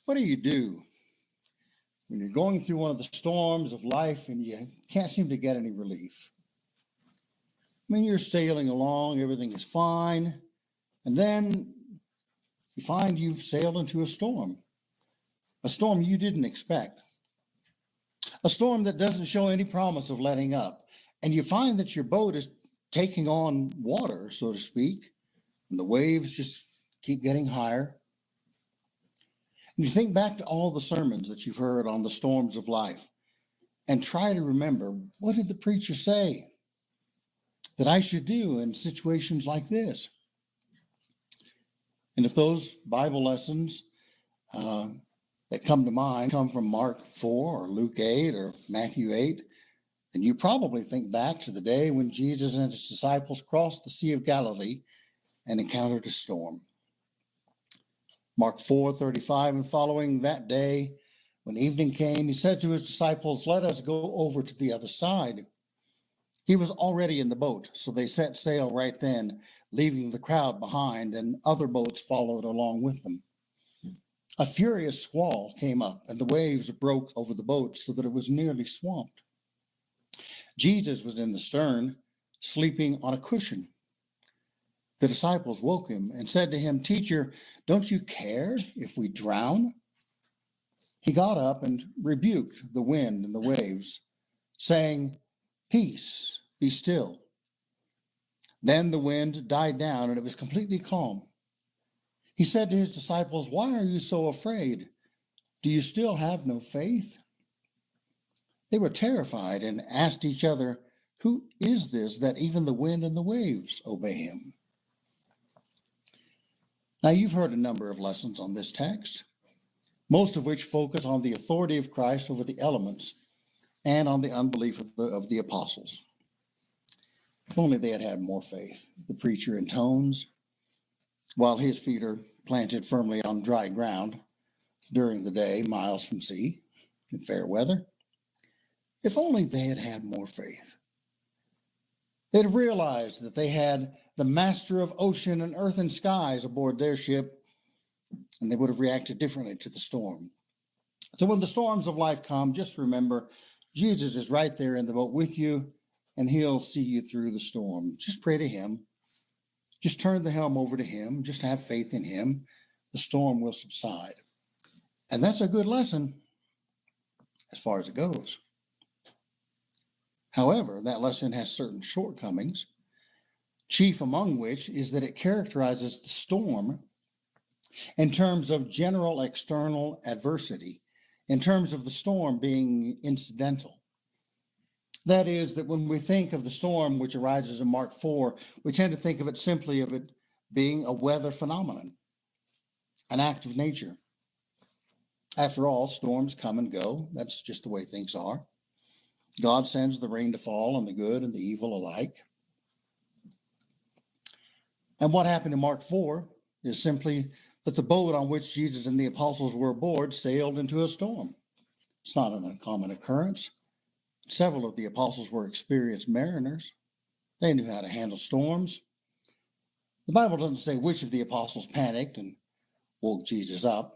What do you do when you're going through one of the storms of life and you can't seem to get any relief? I mean, you're sailing along, everything is fine, and then you find you've sailed into a storm you didn't expect, a storm that doesn't show any promise of letting up, and you find that your boat is taking on water, so to speak, and the waves just keep getting higher. And you think back to all the sermons that you've heard on the storms of life and try to remember, what did the preacher say that I should do in situations like this? And if those Bible lessons that come to mind come from Mark 4 or Luke 8 or Matthew 8, then you probably think back to the day when Jesus and his disciples crossed the Sea of Galilee and encountered a storm. Mark 4:35, and following that day, when evening came, he said to his disciples, "Let us go over to the other side." He was already in the boat, so they set sail right then, leaving the crowd behind, and other boats followed along with them. A furious squall came up, and the waves broke over the boat so that it was nearly swamped. Jesus was in the stern, sleeping on a cushion. The disciples woke him and said to him, "Teacher, don't you care if we drown?" He got up and rebuked the wind and the waves, saying, "Peace, be still." Then the wind died down and it was completely calm. He said to his disciples, "Why are you so afraid? Do you still have no faith?" They were terrified and asked each other, "Who is this that even the wind and the waves obey him?" Now, you've heard a number of lessons on this text, most of which focus on the authority of Christ over the elements and on the unbelief of the apostles. If only they had had more faith, the preacher intones, while his feet are planted firmly on dry ground during the day, miles from sea, in fair weather. If only they had had more faith. They'd have realized that they had the master of ocean and earth and skies aboard their ship, and they would have reacted differently to the storm. So when the storms of life come, just remember, Jesus is right there in the boat with you, and he'll see you through the storm. Just pray to him. Just turn the helm over to him. Just have faith in him. The storm will subside. And that's a good lesson as far as it goes. However, that lesson has certain shortcomings, chief among which is that it characterizes the storm in terms of general external adversity, in terms of the storm being incidental. That is, that when we think of the storm which arises in Mark 4, we tend to think of it simply of it being a weather phenomenon, an act of nature. After all, storms come and go. That's just the way things are. God sends the rain to fall on the good and the evil alike. And what happened in Mark 4 is simply that the boat on which Jesus and the apostles were aboard sailed into a storm. It's not an uncommon occurrence. Several of the apostles were experienced mariners. They knew how to handle storms. The Bible doesn't say which of the apostles panicked and woke Jesus up.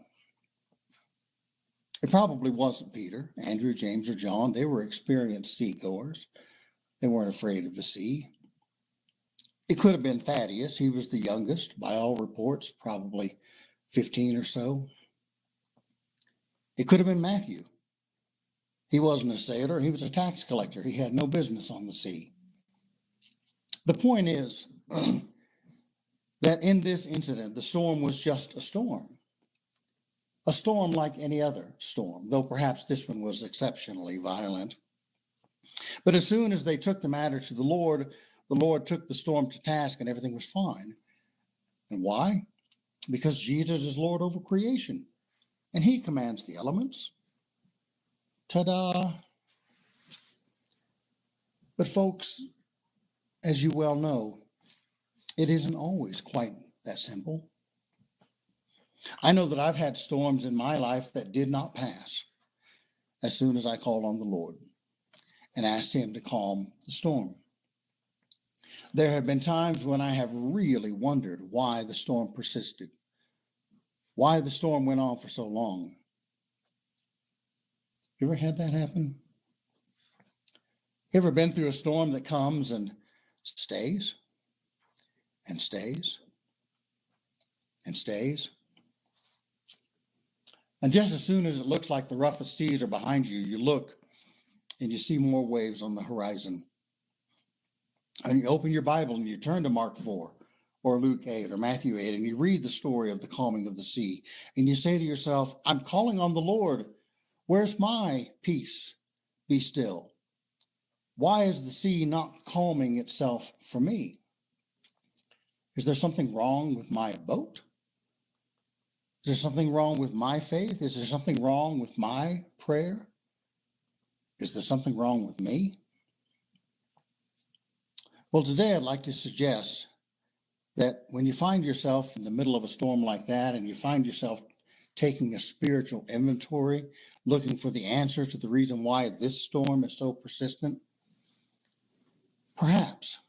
It probably wasn't Peter, Andrew, James, or John. They were experienced seagoers. They weren't afraid of the sea. It could have been Thaddeus. He was the youngest, by all reports, probably 15 or so. It could have been Matthew. He wasn't a sailor. He was a tax collector. He had no business on the sea. The point is that in this incident, the storm was just a storm like any other storm, though perhaps this one was exceptionally violent. But as soon as they took the matter to the Lord took the storm to task and everything was fine. And why? Because Jesus is Lord over creation and he commands the elements. Ta-da! But folks, as you well know, it isn't always quite that simple. I know that I've had storms in my life that did not pass as soon as I called on the Lord and asked him to calm the storm. There have been times when I have really wondered why the storm persisted, why the storm went on for so long. You ever had that happen? You ever been through a storm that comes and stays and stays and stays? And just as soon as it looks like the roughest seas are behind you, you look and you see more waves on the horizon. And you open your Bible and you turn to Mark 4 or Luke 8 or Matthew 8, and you read the story of the calming of the sea. And you say to yourself, I'm calling on the Lord. Where's my peace? Be still. Why is the sea not calming itself for me? Is there something wrong with my boat? Is there something wrong with my faith? Is there something wrong with my prayer? Is there something wrong with me? Well, today I'd like to suggest that when you find yourself in the middle of a storm like that, and you find yourself taking a spiritual inventory, looking for the answer to the reason why this storm is so persistent, perhaps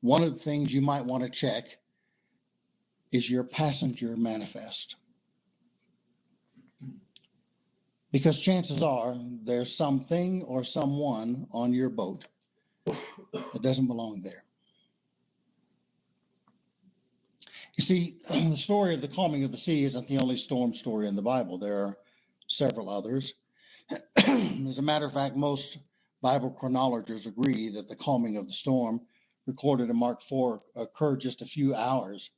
one of the things you might want to check is your passenger manifest. Because chances are there's something or someone on your boat that doesn't belong there. You see, the story of the calming of the sea isn't the only storm story in the Bible. There are several others. As a matter of fact, most Bible chronologists agree that the calming of the storm recorded in Mark 4 occurred just a few hours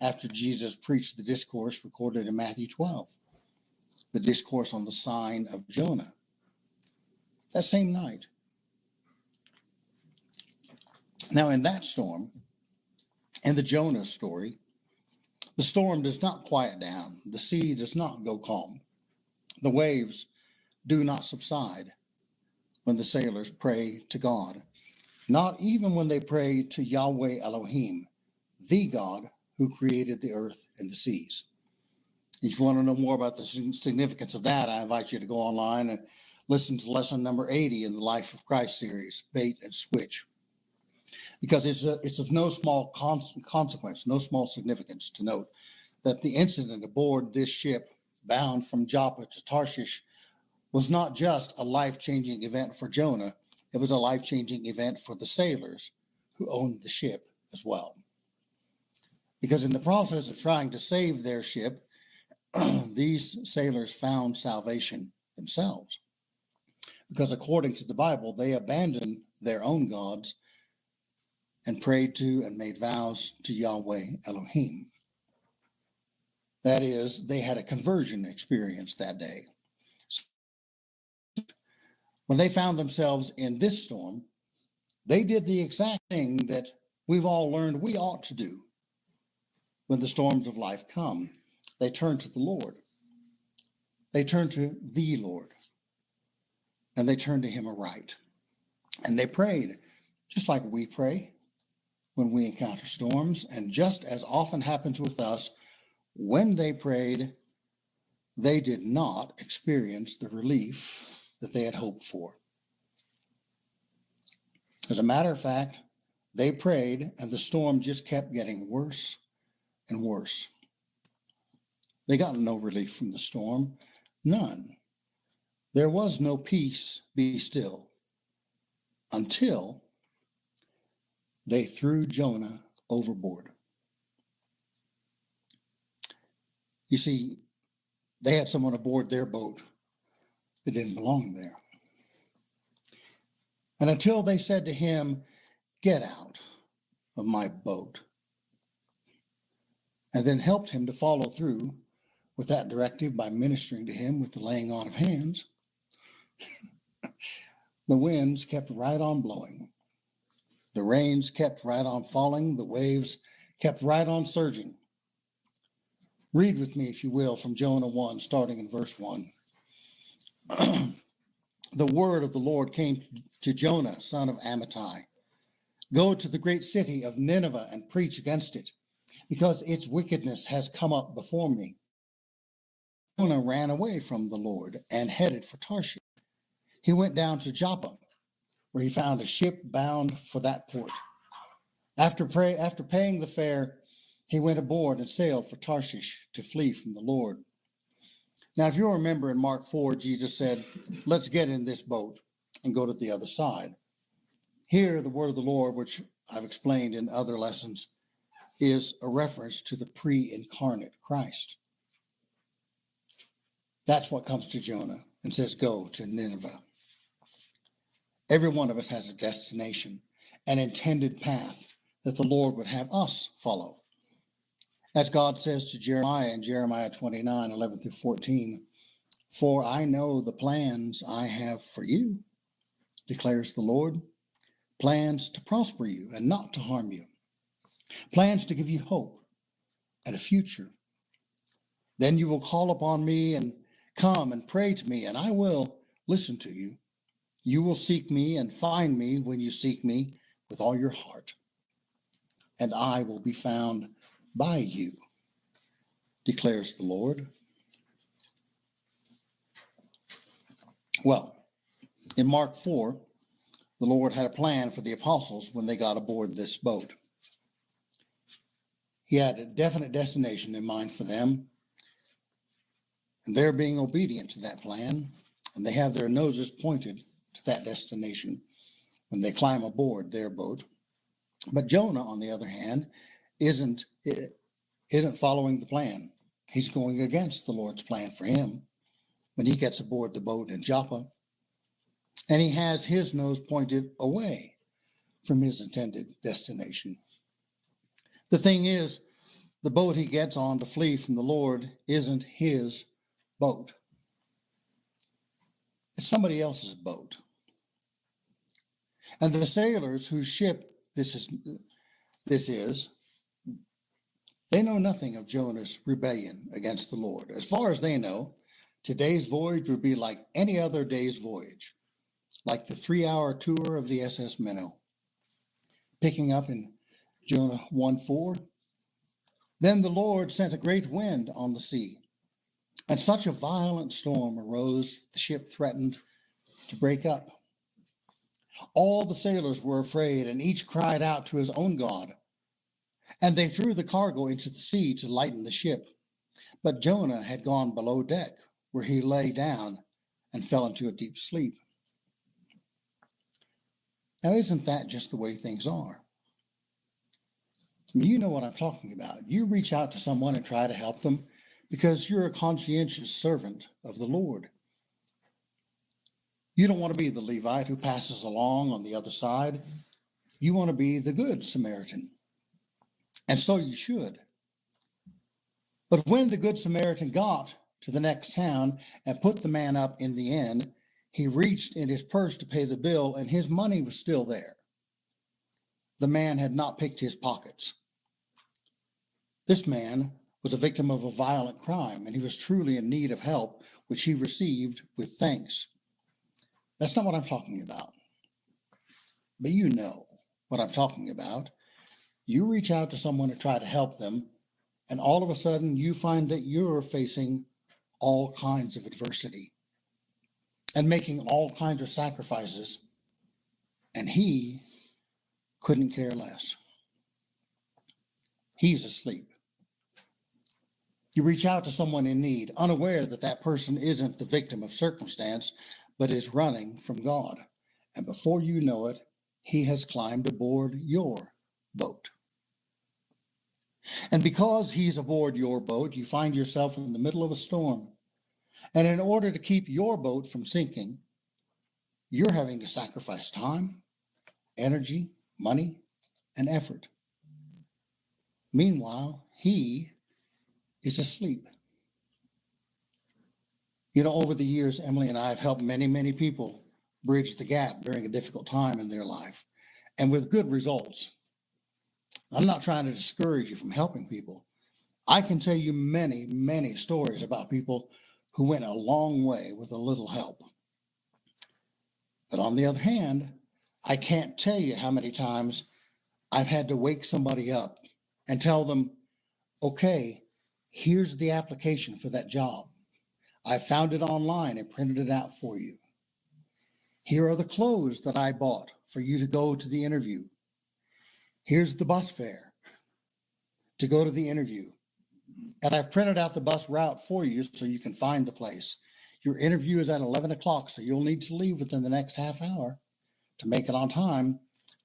after Jesus preached the discourse recorded in Matthew 12, the discourse on the sign of Jonah, that same night. Now, in that storm, in the Jonah story, the storm does not quiet down. The sea does not go calm. The waves do not subside when the sailors pray to God, not even when they pray to Yahweh Elohim, the God who created the earth and the seas. If you want to know more about the significance of that, I invite you to go online and listen to lesson number 80 in the Life of Christ series, Bait and Switch, because it's of no small consequence, no small significance to note that the incident aboard this ship bound from Joppa to Tarshish was not just a life-changing event for Jonah, it was a life-changing event for the sailors who owned the ship as well. Because in the process of trying to save their ship, these sailors found salvation themselves. Because according to the Bible, they abandoned their own gods and prayed to and made vows to Yahweh Elohim. That is, they had a conversion experience that day. When they found themselves in this storm, they did the exact thing that we've all learned we ought to do when the storms of life come. They turn to the Lord. They turn to the Lord. And they turn to him aright. And they prayed, just like we pray when we encounter storms. And just as often happens with us, when they prayed, they did not experience the relief that they had hoped for. As a matter of fact, they prayed and the storm just kept getting worse and worse. They got no relief from the storm, none. There was no peace, be still, until they threw Jonah overboard. You see, they had someone aboard their boat that didn't belong there. And until they said to him, get out of my boat, and then helped him to follow through with that directive by ministering to him with the laying on of hands, the winds kept right on blowing. The rains kept right on falling. The waves kept right on surging. Read with me, if you will, from Jonah 1, starting in verse 1. The word of the Lord came to Jonah, son of Amittai. Go to the great city of Nineveh and preach against it, because its wickedness has come up before me. Jonah ran away from the Lord and headed for Tarshish. He went down to Joppa, where he found a ship bound for that port. After paying the fare, he went aboard and sailed for Tarshish to flee from the Lord. Now, if you remember in Mark 4, Jesus said, let's get in this boat and go to the other side. Here, the word of the Lord, which I've explained in other lessons, is a reference to the pre-incarnate Christ. That's what comes to Jonah and says, go to Nineveh. Every one of us has a destination, an intended path that the Lord would have us follow. As God says to Jeremiah in Jeremiah 29, 11 through 14, for I know the plans I have for you, declares the Lord, plans to prosper you and not to harm you, plans to give you hope and a future. Then you will call upon me and come and pray to me, and I will listen to you. You will seek me and find me when you seek me with all your heart, and I will be found by you, declares the Lord. Well, in Mark 4, the Lord had a plan for the apostles when they got aboard this boat. He had a definite destination in mind for them, and they're being obedient to that plan, and they have their noses pointed to that destination when they climb aboard their boat. But Jonah, on the other hand, isn't following the plan. He's going against the Lord's plan for him when he gets aboard the boat in Joppa, and he has his nose pointed away from his intended destination. The thing is, the boat he gets on to flee from the Lord isn't his boat. It's somebody else's boat. And the sailors whose ship this is, they know nothing of Jonah's rebellion against the Lord. As far as they know, today's voyage would be like any other day's voyage, like the 3-hour tour of the SS Minnow. Picking up in Jonah 1:4, then the Lord sent a great wind on the sea, and such a violent storm arose, the ship threatened to break up. All the sailors were afraid, and each cried out to his own God. And they threw the cargo into the sea to lighten the ship. But Jonah had gone below deck, where he lay down and fell into a deep sleep. Now, isn't that just the way things are? You know what I'm talking about. You reach out to someone and try to help them because you're a conscientious servant of the Lord. You don't want to be the Levite who passes along on the other side. You want to be the good Samaritan. And so you should. But when the good Samaritan got to the next town and put the man up in the inn, he reached in his purse to pay the bill, and his money was still there. The man had not picked his pockets. This man was a victim of a violent crime, and he was truly in need of help, which he received with thanks. That's not what I'm talking about. But you know what I'm talking about. You reach out to someone to try to help them, and all of a sudden you find that you're facing all kinds of adversity and making all kinds of sacrifices, and he couldn't care less. He's asleep. You reach out to someone in need, unaware that that person isn't the victim of circumstance, but is running from God. And before you know it, he has climbed aboard your boat. And because he's aboard your boat, you find yourself in the middle of a storm. And in order to keep your boat from sinking, you're having to sacrifice time, energy, money, and effort. Meanwhile, he is asleep. You know, over the years, Emily and I have helped many, many people bridge the gap during a difficult time in their life, and with good results. I'm not trying to discourage you from helping people. I can tell you many, many stories about people who went a long way with a little help. But on the other hand, I can't tell you how many times I've had to wake somebody up and tell them, okay, here's the application for that job. I found it online and printed it out for you. Here are the clothes that I bought for you to go to the interview. Here's the bus fare to go to the interview. And I've printed out the bus route for you so you can find the place. Your interview is at 11 o'clock, so you'll need to leave within the next half hour to make it on time.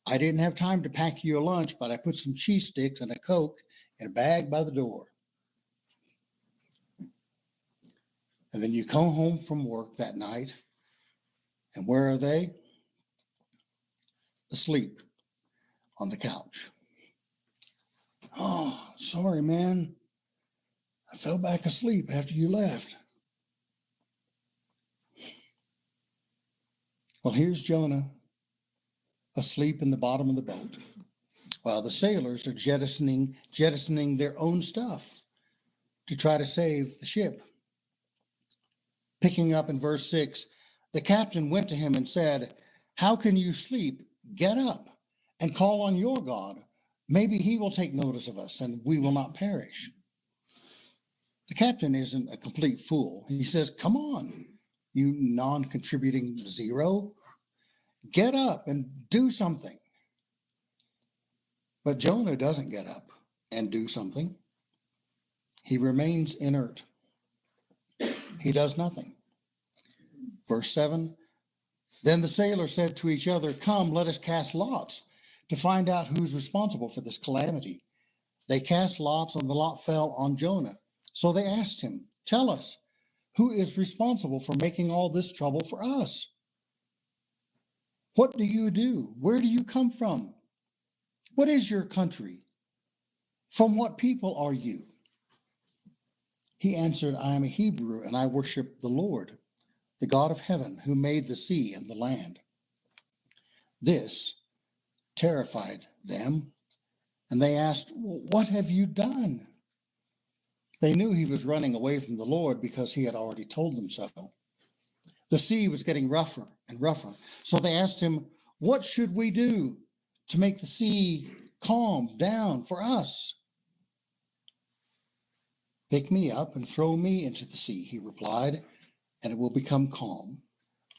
I didn't have time to pack you a lunch, but I put some cheese sticks and a Coke in a bag by the door. And then you come home from work that night, and where are they? Asleep on the couch. Oh, sorry, man. I fell back asleep after you left. Well, here's Jonah asleep in the bottom of the boat while the sailors are jettisoning their own stuff to try to save the ship. Picking up in verse 6, the captain went to him and said, "How can you sleep? Get up and call on your God. Maybe he will take notice of us and we will not perish." The captain isn't a complete fool. He says, "Come on, you non-contributing zero. Get up and do something." But Jonah doesn't get up and do something. He remains inert. He does nothing. Verse 7, then the sailors said to each other, "Come, let us cast lots to find out who's responsible for this calamity." They cast lots, and the lot fell on Jonah. So they asked him, "Tell us, who is responsible for making all this trouble for us? What do you do? Where do you come from? What is your country? From what people are you?" He answered, "I am a Hebrew, and I worship the Lord, the God of heaven, who made the sea and the land." This terrified them, and they asked, "What have you done?" They knew he was running away from the Lord because he had already told them so. The sea was getting rougher and rougher, so they asked him, "What should we do to make the sea calm down for us?" "Pick me up and throw me into the sea," he replied, "and it will become calm.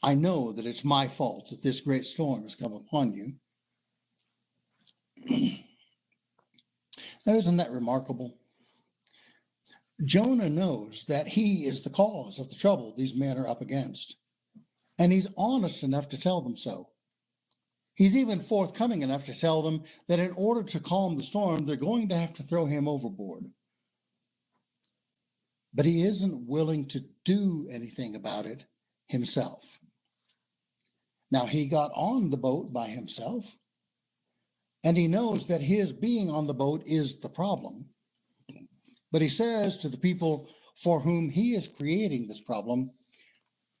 I know that it's my fault that this great storm has come upon you." Now, isn't that remarkable? Jonah knows that he is the cause of the trouble these men are up against, and he's honest enough to tell them so. He's even forthcoming enough to tell them that in order to calm the storm, they're going to have to throw him overboard. But he isn't willing to do anything about it himself. Now, he got on the boat by himself, and he knows that his being on the boat is the problem. But he says to the people for whom he is creating this problem,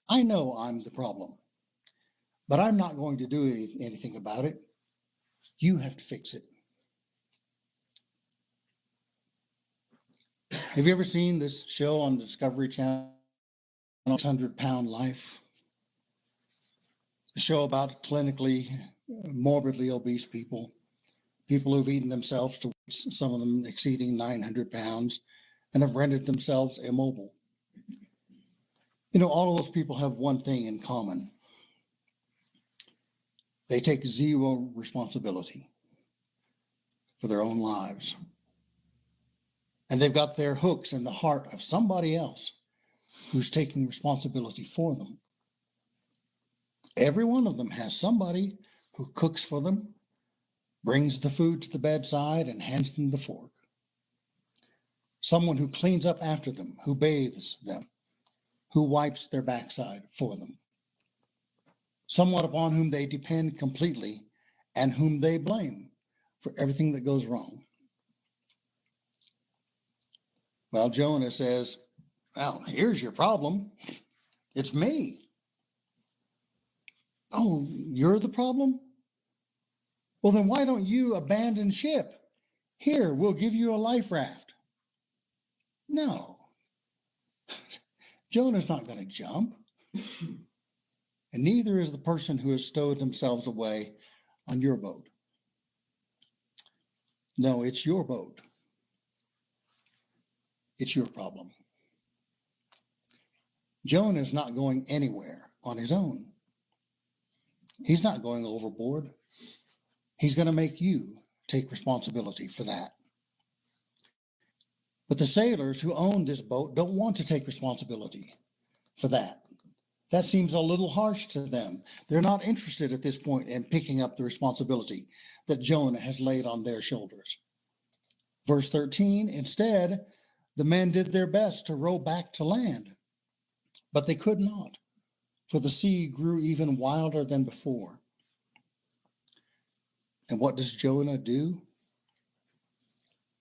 "I know I'm the problem, but I'm not going to do anything about it. You have to fix it." Have you ever seen this show on Discovery Channel, 600-Pound Life? A show about clinically, morbidly obese people who've eaten themselves to weights, some of them exceeding 900 pounds, and have rendered themselves immobile. You know, all of those people have one thing in common. They take zero responsibility for their own lives. And they've got their hooks in the heart of somebody else who's taking responsibility for them. Every one of them has somebody who cooks for them, brings the food to the bedside, and hands them the fork. Someone who cleans up after them, who bathes them, who wipes their backside for them. Someone upon whom they depend completely and whom they blame for everything that goes wrong. Well, Jonah says, "Well, here's your problem. It's me." "Oh, you're the problem? Well, then why don't you abandon ship? Here, we'll give you a life raft." No. Jonah's not going to jump. And neither is the person who has stowed themselves away on your boat. No, it's your boat. It's your problem. Jonah's not going anywhere on his own. He's not going overboard. He's going to make you take responsibility for that. But the sailors who own this boat don't want to take responsibility for that. That seems a little harsh to them. They're not interested at this point in picking up the responsibility that Jonah has laid on their shoulders. Verse 13, instead, the men did their best to row back to land, but they could not, for the sea grew even wilder than before. And what does Jonah do?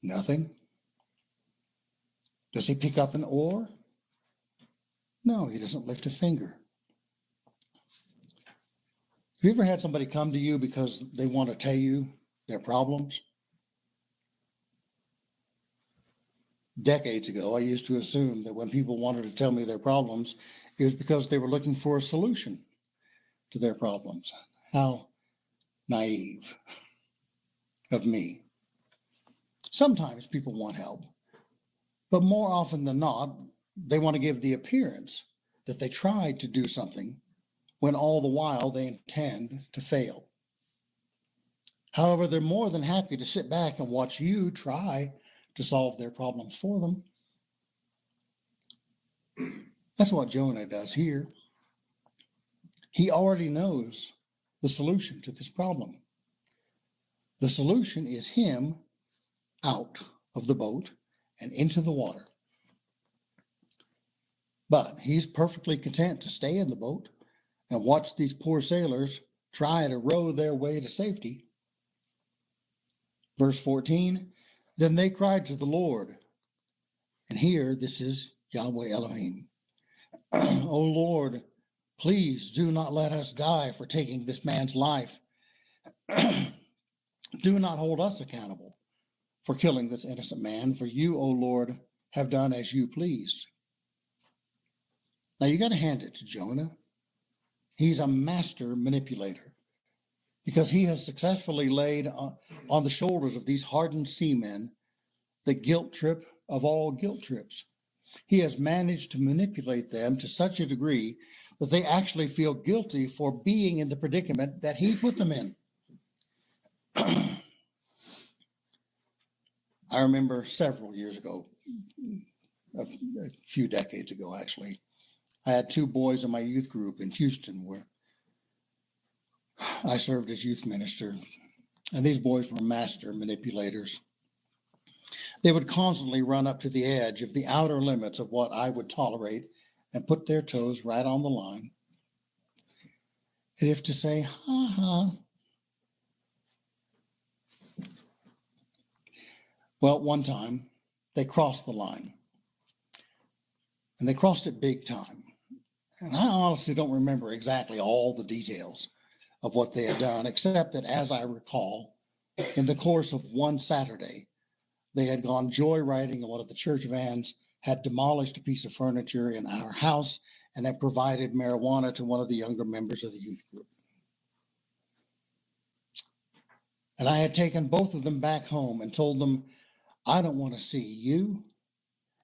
Nothing. Does he pick up an oar? No, he doesn't lift a finger. Have you ever had somebody come to you because they want to tell you their problems? Decades ago, I used to assume that when people wanted to tell me their problems, it was because they were looking for a solution to their problems. How naive of me. Sometimes people want help, but more often than not, they want to give the appearance that they tried to do something when all the while they intend to fail. However, they're more than happy to sit back and watch you try to solve their problems for them. That's what Jonah does here. He already knows the solution to this problem. The solution is him out of the boat and into the water. But he's perfectly content to stay in the boat and watch these poor sailors try to row their way to safety. Verse 14, then they cried to the Lord. And here, this is Yahweh Elohim. O Lord, please do not let us die for taking this man's life. Do not hold us accountable for killing this innocent man, for you, O Lord, have done as you pleased. Now you got to hand it to Jonah. He's a master manipulator because he has successfully laid on the shoulders of these hardened seamen the guilt trip of all guilt trips. He has managed to manipulate them to such a degree that they actually feel guilty for being in the predicament that he put them in. I remember several years ago, a few decades ago actually, I had two boys in my youth group in Houston where I served as youth minister, and these boys were master manipulators. They would constantly run up to the edge of the outer limits of what I would tolerate and put their toes right on the line, as if to say, ha ha. Well, one time they crossed the line, and they crossed it big time. And I honestly don't remember exactly all the details of what they had done, except that, as I recall, in the course of one Saturday, they had gone joyriding in one of the church vans, had demolished a piece of furniture in our house, and had provided marijuana to one of the younger members of the youth group. And I had taken both of them back home and told them, I don't want to see you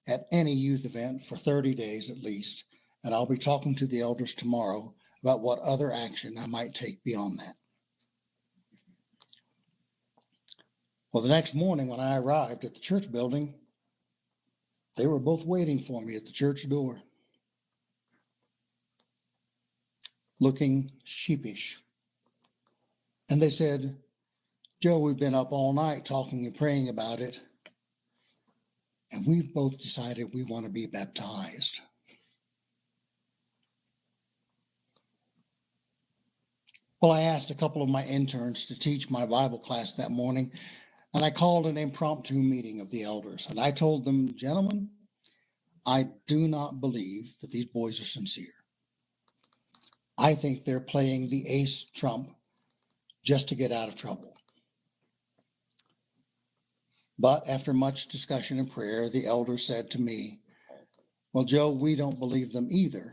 at any youth event for 30 days at least, and I'll be talking to the elders tomorrow about what other action I might take beyond that. Well, the next morning when I arrived at the church building, they were both waiting for me at the church door, looking sheepish. And they said, Joe, we've been up all night talking and praying about it, and we've both decided we want to be baptized. Well, I asked a couple of my interns to teach my Bible class that morning, and I called an impromptu meeting of the elders, and I told them, gentlemen, I do not believe that these boys are sincere. I think they're playing the ace trump just to get out of trouble. But after much discussion and prayer, the elder said to me, well, Joe, we don't believe them either,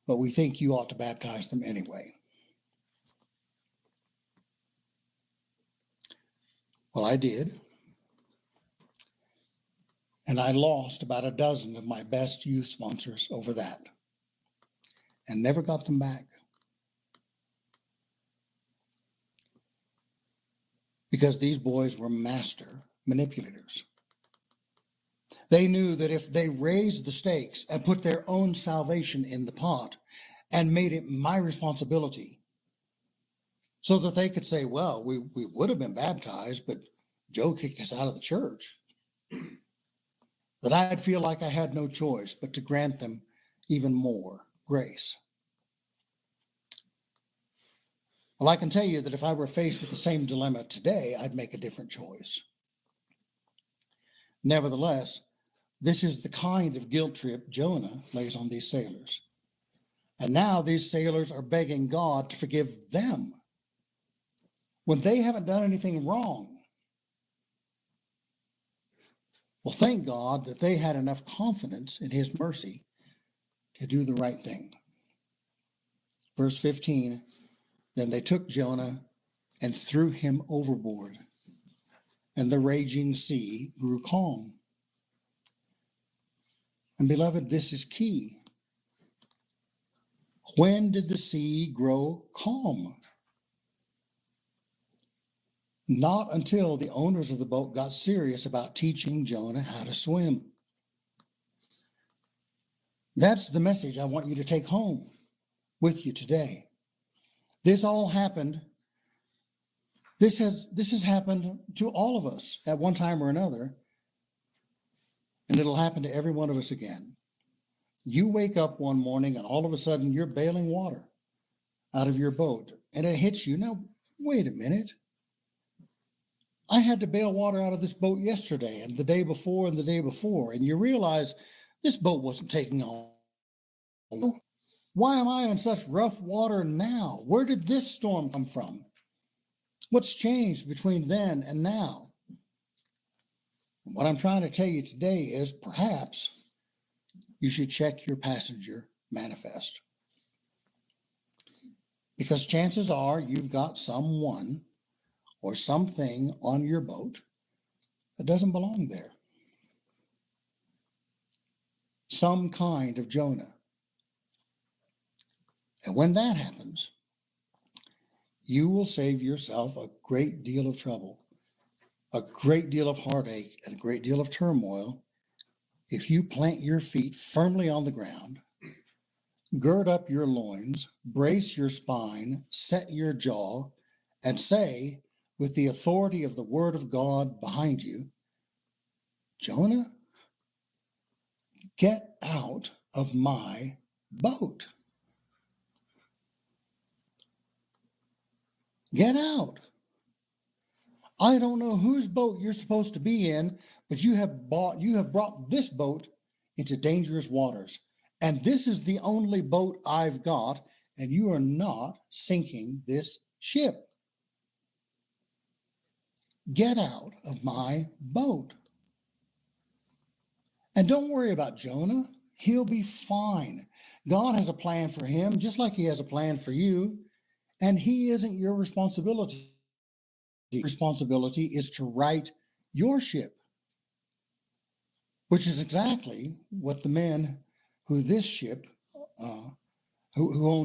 but we think you ought to baptize them anyway. Well, I did. And I lost about a dozen of my best youth sponsors over that and never got them back. Because these boys were master manipulators. They knew that if they raised the stakes and put their own salvation in the pot and made it my responsibility, so that they could say, well, we would have been baptized, but Joe kicked us out of the church, that I'd feel like I had no choice but to grant them even more grace. Well, I can tell you that if I were faced with the same dilemma today, I'd make a different choice. Nevertheless, this is the kind of guilt trip Jonah lays on these sailors. And now these sailors are begging God to forgive them when they haven't done anything wrong. Well, thank God that they had enough confidence in his mercy to do the right thing. Verse 15, then they took Jonah and threw him overboard, and the raging sea grew calm. And beloved, this is key. When did the sea grow calm? Not until the owners of the boat got serious about teaching Jonah how to swim. That's the message I want you to take home with you today. This all happened. This has happened to all of us at one time or another, and it'll happen to every one of us again. You wake up one morning and all of a sudden you're bailing water out of your boat, and it hits you. Now, wait a minute. I had to bail water out of this boat yesterday and the day before and the day before, and you realize this boat wasn't taking on. Why am I in such rough water now? Where did this storm come from? What's changed between then and now? What I'm trying to tell you today is perhaps you should check your passenger manifest. Because chances are you've got someone or something on your boat that doesn't belong there. Some kind of Jonah. And when that happens, you will save yourself a great deal of trouble, a great deal of heartache, and a great deal of turmoil if you plant your feet firmly on the ground, gird up your loins, brace your spine, set your jaw, and say, with the authority of the word of God behind you, Jonah, get out of my boat. Get out. I don't know whose boat you're supposed to be in, but you have brought this boat into dangerous waters. And this is the only boat I've got, and you are not sinking this ship. Get out of my boat. And don't worry about Jonah. He'll be fine. God has a plan for him, just like he has a plan for you. And he isn't your responsibility. The responsibility is to right your ship, which is exactly what the men who owned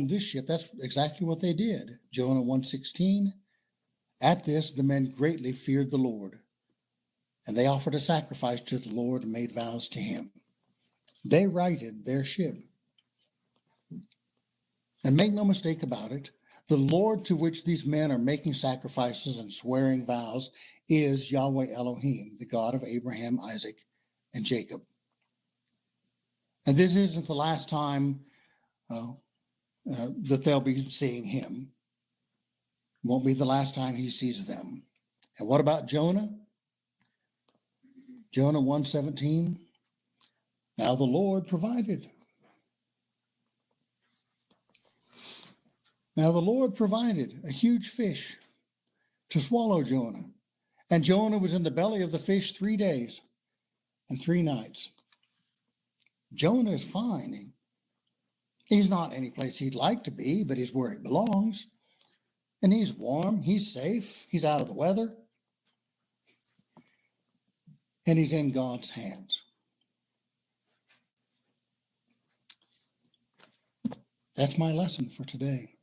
this ship, that's exactly what they did. Jonah 1:16. At this, the men greatly feared the Lord, and they offered a sacrifice to the Lord and made vows to him. They righted their ship. And make no mistake about it, the Lord to which these men are making sacrifices and swearing vows is Yahweh Elohim, the God of Abraham, Isaac, and Jacob. And this isn't the last time that they'll be seeing him. It won't be the last time he sees them. And what about Jonah? Jonah 1:17. Now the Lord provided. Now the Lord provided a huge fish to swallow Jonah. And Jonah was in the belly of the fish 3 days and 3 nights. Jonah is fine. He's not any place he'd like to be, but he's where he belongs. And he's warm, he's safe, he's out of the weather. And he's in God's hands. That's my lesson for today.